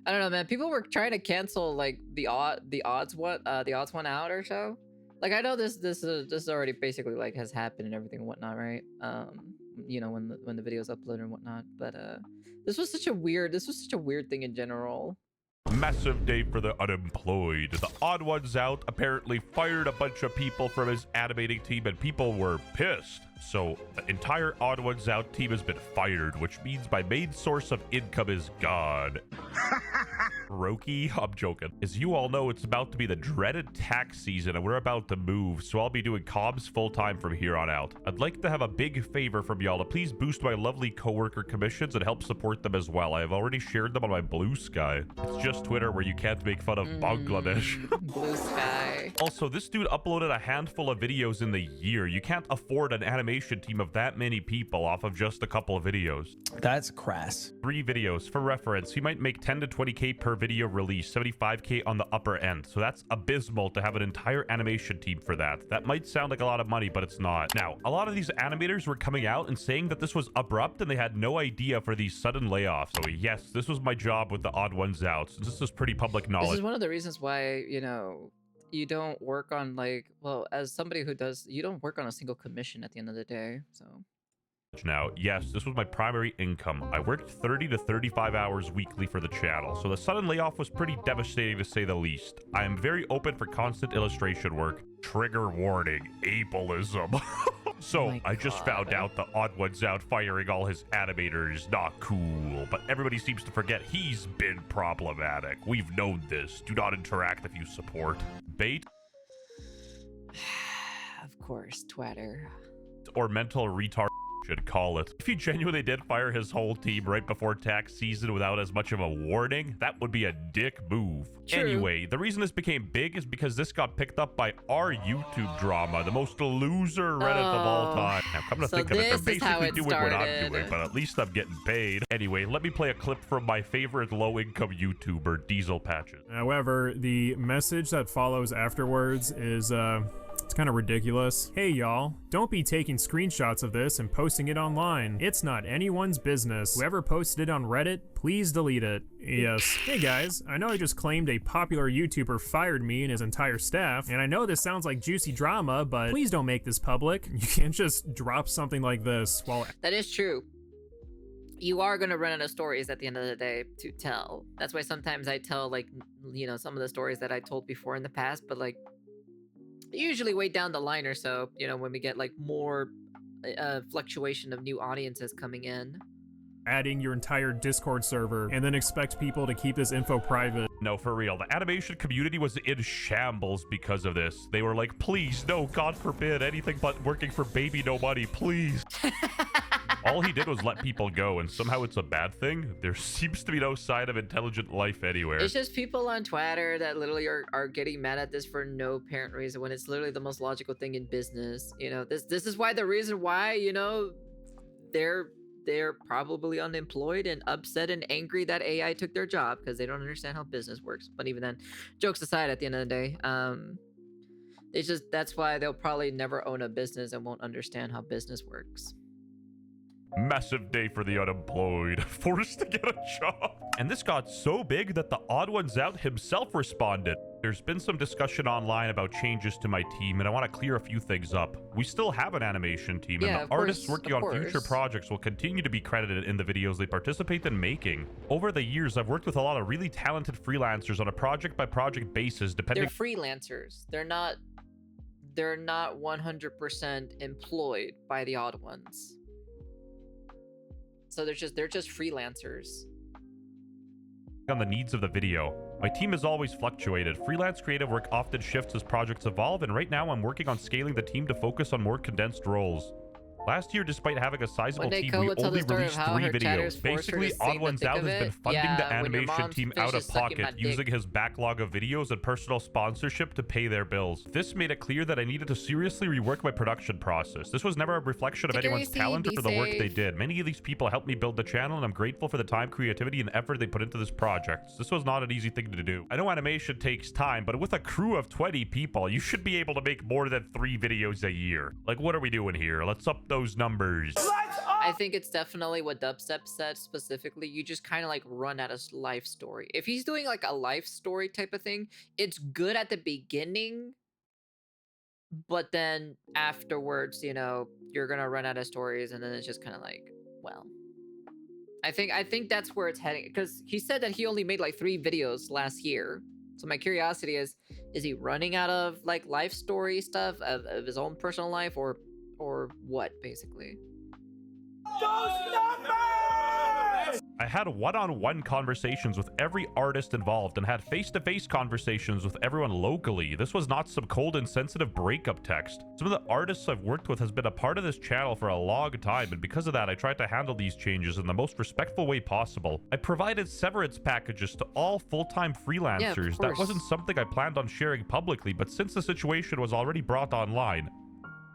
I don't know, man. People were trying to cancel like the odds one out or so. Like I know this already basically like has happened and everything and whatnot, right? You know, when the video's uploaded and whatnot. But this was such a weird thing in general. Massive day for the unemployed. The Odd Ones Out apparently fired a bunch of people from his animating team and people were pissed. So the entire Odd Ones Out team has been fired, which means my main source of income is gone. Roki, I'm joking. As you all know, it's about to be the dreaded tax season and we're about to move, so I'll be doing comms full-time from here on out. I'd like to have a big favor from y'all to please boost my lovely coworker commissions and help support them as well. I have already shared them on my Blue Sky. It's just Twitter where you can't make fun of Bangladesh. Blue Sky. Also, this dude uploaded a handful of videos in the year. You can't afford an animation team of that many people off of just a couple of videos. That's crass. 3 videos. For reference, he might make 10 to 20k per video release, 75k on the upper end. So that's abysmal to have an entire animation team for that. That might sound like a lot of money, but it's not. Now, a lot of these animators were coming out and saying that this was abrupt and they had no idea for these sudden layoffs. So yes, this was my job with the Odd Ones Out, since this is pretty public knowledge. This is one of the reasons why, you know, you don't work on like, well, as somebody who does, you don't work on a single commission at the end of the day, so. Now, yes, this was my primary income. I worked 30 to 35 hours weekly for the channel, so the sudden layoff was pretty devastating to say the least. I am very open for constant illustration work. Trigger warning, ableism. So, I just found out the Odd Ones Out firing all his animators. Not cool, but everybody seems to forget he's been problematic. We've known this. Do not interact if you support. Bait? Of course, Twitter. Or mental retard should call it. If he genuinely did fire his whole team right before tax season without as much of a warning, that would be a dick move. True. Anyway, the reason this became big is because this got picked up by our YouTube drama, the most loser Reddit of all time. Now, come to think of it, they're basically doing what I'm doing, but at least I'm getting paid. Anyway, let me play a clip from my favorite low-income YouTuber, Diesel Patches. However, the message that follows afterwards is, it's kind of ridiculous. Hey y'all, don't be taking screenshots of this and posting it online. It's not anyone's business. Whoever posted it on Reddit, please delete it. Yes. Hey guys, I know I just claimed a popular YouTuber fired me and his entire staff, and I know this sounds like juicy drama, but please don't make this public. You can't just drop something like this while— That is true. You are going to run out of stories at the end of the day to tell. That's why sometimes I tell, like, you know, some of the stories that I told before in the past, but like, usually way down the line or so, you know, when we get like more fluctuation of new audiences coming in. Adding your entire Discord server and then expect people to keep this info private. No, for real, the animation community was in shambles because of this. They were like, please, no, God forbid, anything but working for baby no money, please. All he did was let people go, and somehow it's a bad thing. There seems to be no sign of intelligent life anywhere. It's just people on Twitter that literally are getting mad at this for no apparent reason when it's literally the most logical thing in business. You know, this is why the reason why, you know, they're probably unemployed and upset and angry that AI took their job because they don't understand how business works. But even then, jokes aside, at the end of the day, it's just, that's why they'll probably never own a business and won't understand how business works. Massive day for the unemployed, forced to get a job. And this got so big that the Odd Ones Out himself responded. There's been some discussion online about changes to my team, and I want to clear a few things up. We still have an animation team, and the artists working on future projects will continue to be credited in the videos they participate in making. Over the years, I've worked with a lot of really talented freelancers on a project-by-project basis, depending— They're freelancers. They're not 100% employed by the Odd Ones. So they're just freelancers. On the needs of the video. My team has always fluctuated. Freelance creative work often shifts as projects evolve, and right now I'm working on scaling the team to focus on more condensed roles. Last year, despite having a sizable team, we only released 3 videos. Basically, Odd Ones Out has been funding the animation team out of pocket, using his backlog of videos and personal sponsorship to pay their bills. This made it clear that I needed to seriously rework my production process. This was never a reflection of anyone's talent or the work they did. Many of these people helped me build the channel, and I'm grateful for the time, creativity, and effort they put into this project. This was not an easy thing to do. I know animation takes time, but with a crew of 20 people, you should be able to make more than 3 videos a year. Like, what are we doing here? Let's up those numbers. I I think it's definitely what Dubstep said specifically. You just kind of like run out of life story. If he's doing like a life story type of thing, it's good at the beginning, but then afterwards, you know, you're gonna run out of stories, and then it's just kind of like, well, I think that's where it's heading, because he said that he only made like 3 videos last year. So my curiosity is he running out of like life story stuff of his own personal life, or what basically? I had one-on-one conversations with every artist involved and had face-to-face conversations with everyone locally. This was not some cold and sensitive breakup text. Some of the artists I've worked with has been a part of this channel for a long time, and because of that, I tried to handle these changes in the most respectful way possible. I provided severance packages to all full-time freelancers. That wasn't something I planned on sharing publicly, but since the situation was already brought online,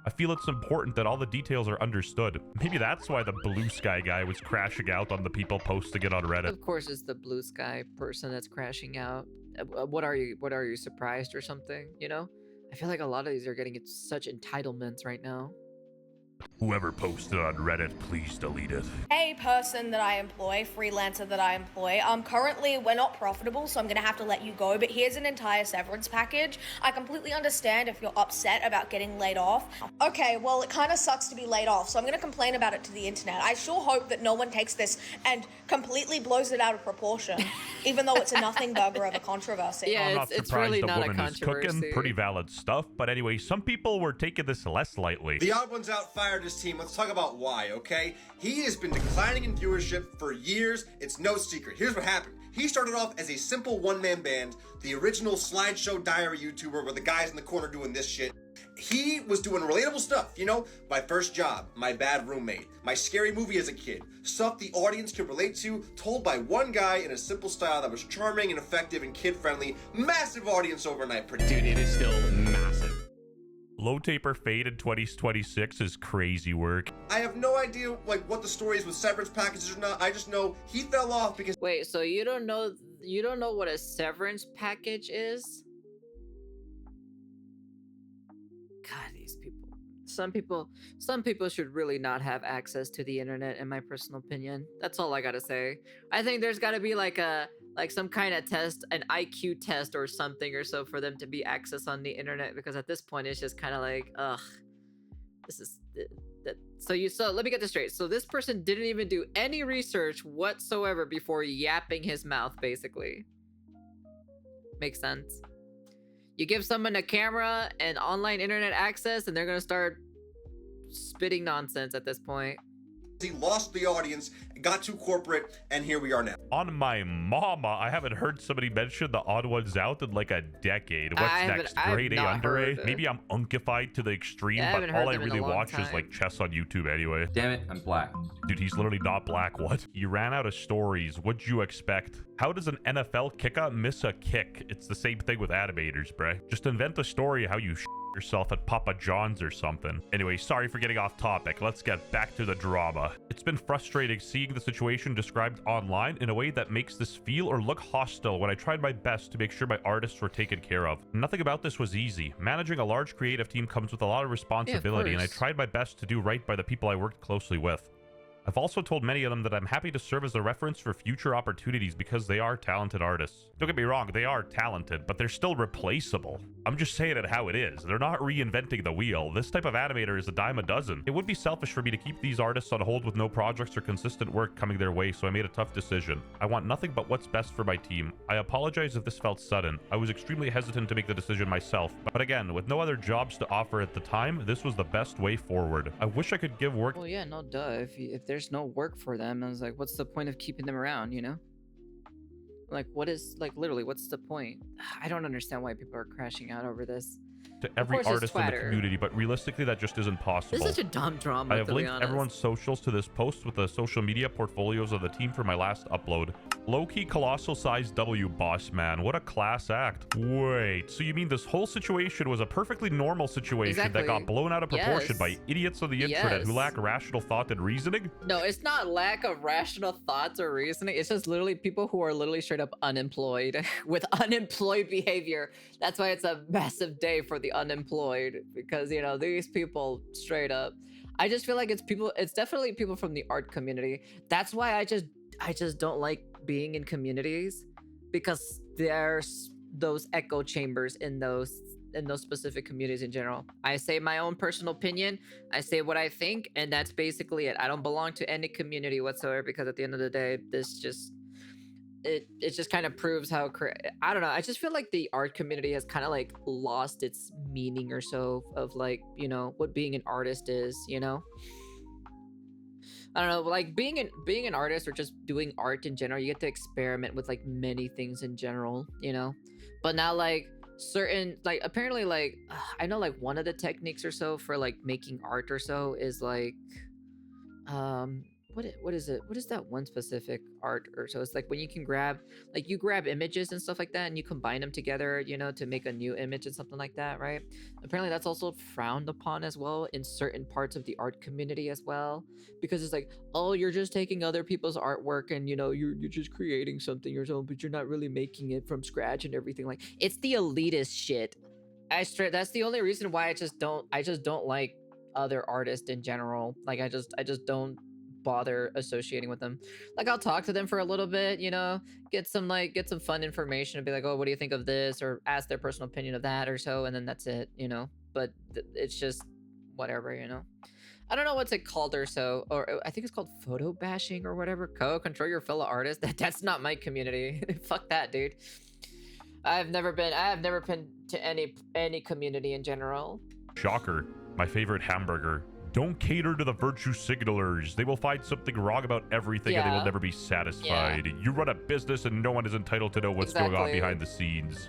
I feel it's important that all the details are understood. Maybe that's why the Blue Sky guy was crashing out on the people posting it on Reddit. Of course, it's the Blue Sky person that's crashing out. What are you surprised or something? You know, I feel like a lot of these are getting such entitlements right now. Whoever posted on Reddit, please delete it. A person that I employ, freelancer that I employ, currently we're not profitable, so I'm gonna have to let you go, but here's an entire severance package. I completely understand if you're upset about getting laid off. Okay, well, it kind of sucks to be laid off, so I'm gonna complain about it to the internet. I sure hope that no one takes this and completely blows it out of proportion, even though it's a nothing burger of a controversy. Yeah, I'm not surprised it's really the not woman a is cooking. controversy. Pretty valid stuff. But anyway, some people were taking this less lightly. The Odd Ones Out fired his team. Let's talk about why, okay? He has been declining in viewership for years. It's no secret. Here's what happened. He started off as a simple one-man band, the original slideshow diary YouTuber where the guy's in the corner doing this shit. He was doing relatable stuff, you know? My first job, my bad roommate, my scary movie as a kid, stuff the audience could relate to, told by one guy in a simple style that was charming and effective and kid-friendly. Massive audience overnight. Dude, it is still massive. Low taper fade in 2026 is crazy work. I have no idea like what the story is with severance packages or not. I just know he fell off because Wait, so you don't know what a severance package is? God, these people. Some people should really not have access to the internet, in my personal opinion. That's all I gotta say. I think there's gotta be like some kind of test, an IQ test or something or so, for them to be access on the internet, because at this point it's just kind of like, ugh, this is that. So let me get this straight. So this person didn't even do any research whatsoever before yapping his mouth, basically. Makes sense. You give someone a camera and online internet access, and they're gonna start spitting nonsense at this point. he lost the audience, got too corporate, and here we are now. On my mama, I haven't heard somebody mention the Odd Ones Out in like a decade. What's next? Grade A, under A? Maybe I'm unkified to the extreme, but all I really watch is like chess on YouTube anyway. Damn it, I'm black. Dude, he's literally not black. What? He ran out of stories. What'd you expect? How does an NFL kicker miss a kick? It's the same thing with animators, bruh. Just invent a story how you yourself at Papa John's or something. Anyway, sorry for getting off topic. Let's get back to the drama. It's been frustrating seeing the situation described online in a way that makes this feel or look hostile when I tried my best to make sure my artists were taken care of. Nothing about this was easy. Managing a large creative team comes with a lot of responsibility, and I tried my best to do right by the people I worked closely with. I've also told many of them that I'm happy to serve as a reference for future opportunities because they are talented artists. Don't get me wrong, they are talented, but they're still replaceable. I'm just saying it how it is. They're not reinventing the wheel. This type of animator is a dime a dozen. It would be selfish for me to keep these artists on hold with no projects or consistent work coming their way, so I made a tough decision. I want nothing but what's best for my team. I apologize if this felt sudden. I was extremely hesitant to make the decision myself, but again, with no other jobs to offer at the time, this was the best way forward. I wish I could give work. Well, yeah, no duh. If there's no work for them, I was like, what's the point of keeping them around, you know? Like, what is, like, literally, what's the point? I don't understand why people are crashing out over this. To every artist in the community, but realistically that just isn't possible. This is such a dumb drama. I have linked everyone's socials to this post with the social media portfolios of the team for my last upload. Low-key colossal size W, boss man. What a class act. Wait, so you mean this whole situation was a perfectly normal situation that got blown out of proportion by idiots on the internet who lack rational thought and reasoning? No, it's not lack of rational thoughts or reasoning. It's just literally people who are literally straight up unemployed with unemployed behavior. That's why it's a massive day for the unemployed, because, you know, these people straight up. I just feel like it's definitely people from the art community. That's why I just don't like being in communities, because there's those echo chambers in those specific communities in general. I say my own personal opinion, I say what I think, and that's basically it. I don't belong to any community whatsoever, because at the end of the day, this just it just kind of proves how I don't know. I just feel like the art community has kind of like lost its meaning or so of like, you know, what being an artist is, you know. I don't know, like being an artist or just doing art in general, you get to experiment with like many things in general, you know. But now like certain, like apparently like I know like one of the techniques or so for like making art or so is like what is it, what is that one specific art or so, it's like when you can grab, like you grab images and stuff like that and you combine them together, you know, to make a new image and something like that, right? Apparently that's also frowned upon as well in certain parts of the art community as well, because it's like, oh, you're just taking other people's artwork and, you know, you're just creating something or so, but you're not really making it from scratch and everything. Like, it's the elitist shit. That's the only reason why I just don't like other artists in general. Like I just don't bother associating with them. Like I'll talk to them for a little bit, you know, get some fun information and be like, oh, what do you think of this, or ask their personal opinion of that or so, and then that's it, you know. But it's just whatever, you know. I don't know what's it called or so, or I think it's called photo bashing or whatever. Control your fellow artist. That's not my community. Fuck that, dude. I have never been to any community in general. Shocker. My favorite hamburger. Don't cater to the virtue signalers. They will find something wrong about everything and they will never be satisfied. You run a business and no one is entitled to know what's going on behind the scenes.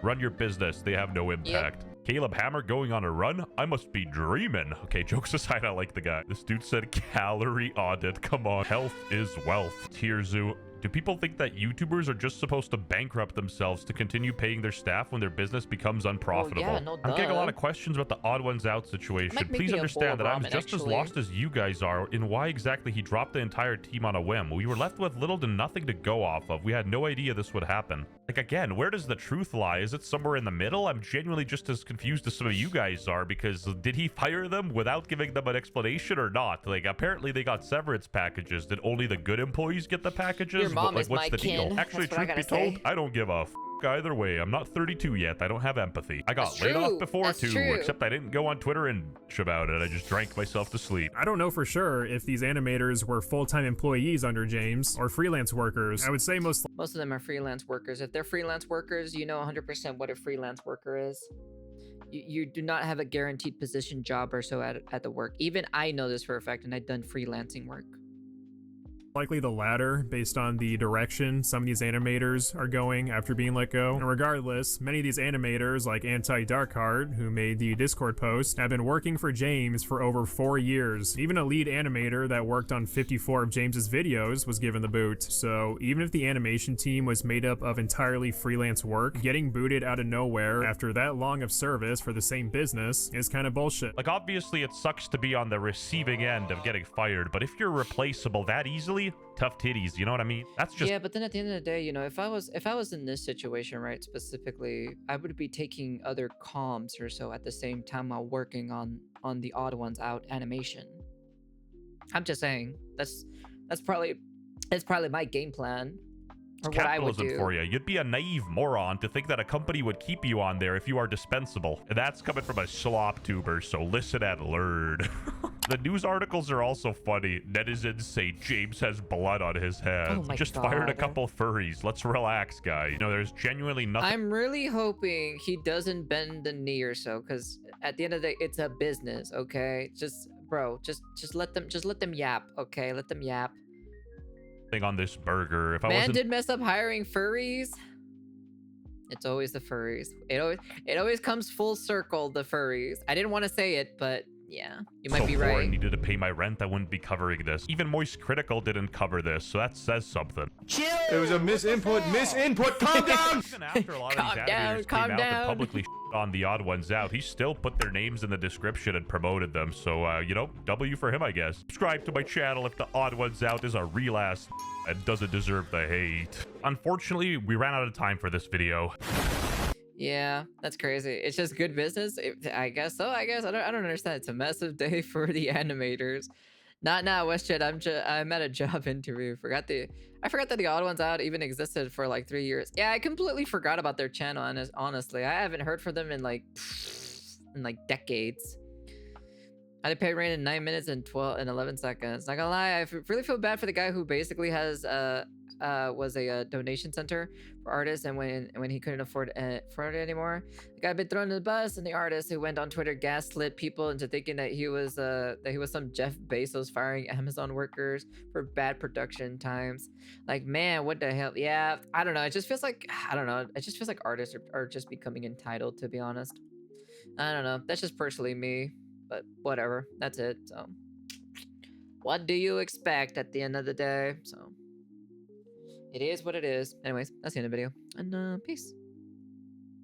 Run your business. They have no impact. Caleb Hammer going on a run? I must be dreaming. Okay, jokes aside, I like the guy. This dude said calorie audit. Come on. Health is wealth. Tierzu. Do people think that YouTubers are just supposed to bankrupt themselves to continue paying their staff when their business becomes unprofitable? Well, yeah, no I'm getting a duh. lot of questions about the Odd Ones Out situation. Might make Please me a understand bowl that of I'm ramen, just as actually. lost as you guys are in why exactly he dropped the entire team on a whim. We were left with little to nothing to go off of. We had no idea this would happen. Like, again, where does the truth lie? Is it somewhere in the middle? I'm genuinely just as confused as some of you guys are, because did he fire them without giving them an explanation or not? Like, apparently they got severance packages. Did only the good employees get the packages? Your mom Like, is what's my the kin. deal? Actually, That's what I truth be gotta told, say. I don't give a either way. I'm not 32 yet. I don't have empathy. I got That's laid off true. before That's too, true. except I didn't go on Twitter and about it. I just drank myself to sleep. I don't know for sure if these animators were full-time employees under James or freelance workers. I would say most Most of them are freelance workers. If they're freelance workers, you know 100% what a freelance worker is. You do not have a guaranteed position job or so at the work. Even I know this for a fact, and I've done freelancing work. likely the latter, based on the direction some of these animators are going after being let go. And regardless, many of these animators, like Anti-Darkheart, who made the Discord post, have been working for James for over 4 years. Even a lead animator that worked on 54 of James's videos was given the boot. So even if the animation team was made up of entirely freelance work, getting booted out of nowhere after that long of service for the same business is kind of bullshit. Like, obviously it sucks to be on the receiving end of getting fired, but if you're replaceable that easily, tough titties, you know what I mean? That's just... Yeah, but then at the end of the day, you know, if I was in this situation, right, specifically, I would be taking other comms or so at the same time while working on the Odd Ones Out animation. I'm just saying, that's probably my game plan. Or what I would capitalism do. for you. You'd be a naive moron to think that a company would keep you on there if you are dispensable. And that's coming from a slop tuber, so listen and learn. The news articles are also funny. Netizens say James has blood on his hands. Oh my Just fired a God. couple furries. Let's relax, guys. You know, there's genuinely nothing. I'm really hoping he doesn't bend the knee or so, because at the end of the day, it's a business, okay? Just, bro, just let them yap, okay? Let them yap. on this burger. If I Man wasn't did mess up hiring furries. It's always the furries. It always comes full circle, the furries. I didn't want to say it, but yeah, you might so be poor right. and needed to pay my rent, I wouldn't be covering this. Even Moist Critical didn't cover this, so that says something. It was a misinput. Calm down. Even after a lot of Calm these down, animators calm came out down. and publicly on the Odd Ones Out, he still put their names in the description and promoted them. So, you know, W for him, I guess. Subscribe to my channel if the Odd Ones Out is a real ass and doesn't deserve the hate. Unfortunately, we ran out of time for this video. Yeah, that's crazy. It's just good business. I guess so. I don't understand. It's a massive day for the animators. Not now, WestJet. I'm at a job interview. I forgot that the Odd Ones Out even existed for like 3 years. Yeah, I completely forgot about their channel. Honestly, I haven't heard from them in like decades. I had to pay rent in 9 minutes and 11 seconds. Not gonna lie, I really feel bad for the guy who basically was a donation center for artists, and when he couldn't afford it anymore, the guy been thrown in the bus, and the artist who went on Twitter gaslit people into thinking that he was some Jeff Bezos firing Amazon workers for bad production times. Like, man, what the hell? Yeah, I don't know. It just feels like It just feels like artists are just becoming entitled. To be honest, I don't know. That's just personally me, but whatever. That's it. So, what do you expect at the end of the day? So. It is what it is. Anyways, that's the end of the video. And peace.